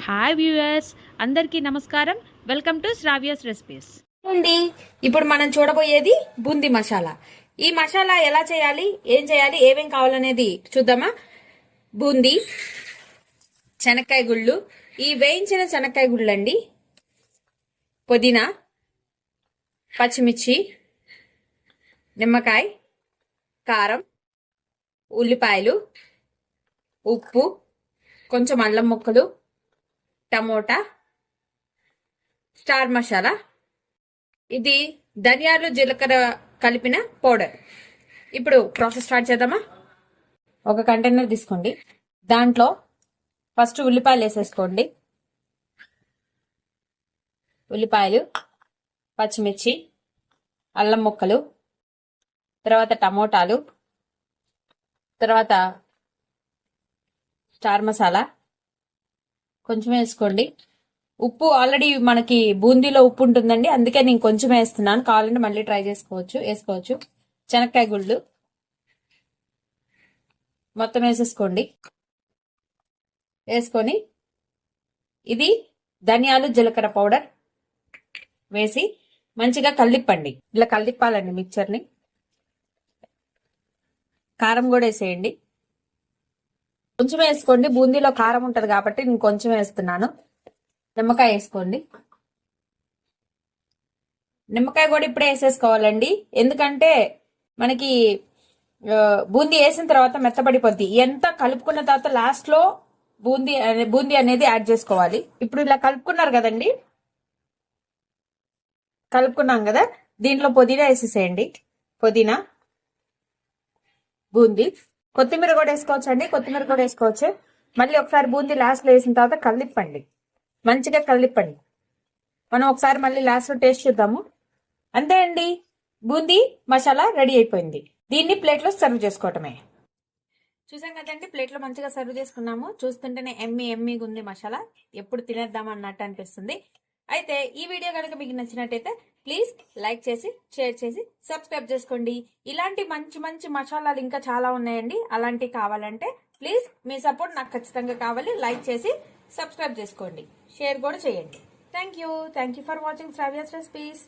Hi viewers, అందరికీ నమస్కారం. Welcome to Sravya's recipes. ఇప్పుడు మనం చూడబోయేది బూందీ మసాలా. ఈ మసాలా ఎలా చేయాలి, ఏం చేయాలి, ఏమేం కావాలనేది చూద్దామా. బూందీ, శనక్కాయ గుళ్ళు, ఈ వేయించిన శనక్కాయ గుళ్ళు అండి, పుదీనా, పచ్చిమిర్చి, నిమ్మకాయ, కారం, ఉల్లిపాయలు, ఉప్పు, కొంచెం అల్లం ముక్కలు, టమోటా, స్టార్ మసాలా, ఇది ధనియాలు జీలకర్ర కలిపిన పౌడర్. ఇప్పుడు ప్రాసెస్ స్టార్ట్ చేద్దామా. ఒక కంటైనర్ తీసుకోండి, దాంట్లో ఫస్ట్ ఉల్లిపాయలు వేసేసుకోండి. ఉల్లిపాయలు, పచ్చిమిర్చి, అల్లం ముక్కలు, తర్వాత టమోటాలు, తర్వాత స్టార్ మసాలా కొంచెం వేసుకోండి. ఉప్పు ఆల్రెడీ మనకి బూందీలో ఉప్పు ఉంటుందండి, అందుకే నేను కొంచెం వేస్తున్నాను. కావాలంటే మళ్ళీ ట్రై వేసుకోవచ్చు. శనక్కాయ గుళ్ళు మొత్తం వేసేసుకోండి. వేసుకొని ఇది ధనియాలు జీలకర్ర పౌడర్ వేసి మంచిగా కలిపండి. ఇలా కలిపాలండి మిక్చర్ని. కారం కూడా వేసేయండి, కొంచెం వేసుకోండి. బూందీలో కారం ఉంటది కాబట్టి నేను కొంచెం వేస్తున్నాను. నిమ్మకాయ వేసుకోండి. నిమ్మకాయ కూడా ఇప్పుడే వేసేసుకోవాలండి, ఎందుకంటే మనకి బూందీ వేసిన తర్వాత మెత్తపడిపోద్ది. ఎంత కలుపుకున్న తర్వాత లాస్ట్ లో బూందీ అనేది యాడ్ చేసుకోవాలి. ఇప్పుడు ఇలా కలుపుకున్నారు కదండి, కలుపుకున్నాం కదా, దీంట్లో పుదీనా వేసేసేయండి. పుదీనా, బూందీ, కొత్తిమీర కూడా వేసుకోవచ్చు అండి, కొత్తిమీర కూడా వేసుకోవచ్చు. మళ్ళీ ఒకసారి బూందీ లాస్ట్ లో వేసిన తర్వాత కలిపండి, మంచిగా కలిపండి. మనం ఒకసారి మళ్ళీ లాస్ట్ లో టేస్ట్ చూద్దాము. అంతే అండి, బూందీ మసాలా రెడీ అయిపోయింది. దీన్ని ప్లేట్లో సర్వ్ చేసుకోవటమే. చూసాం కదండి, ప్లేట్లో మంచిగా సర్వ్ చేసుకున్నాము. చూస్తుంటేనే ఎమ్మీగా ఉంది మసాలా, ఎప్పుడు తినేద్దాం అన్నట్టు అనిపిస్తుంది. అయితే ఈ వీడియో కనుక మీకు నచ్చినట్టయితే ప్లీజ్ లైక్ చేసి, షేర్ చేసి, సబ్స్క్రైబ్ చేసుకోండి. ఇలాంటి మంచి మంచి మసాలాలు ఇంకా చాలా ఉన్నాయండి. అలాంటివి కావాలంటే ప్లీజ్ మీ సపోర్ట్ నాకు ఖచ్చితంగా కావాలి. లైక్ చేసి సబ్స్క్రైబ్ చేసుకోండి, షేర్ కూడా చేయండి. Thank you for watching Sravya's recipes.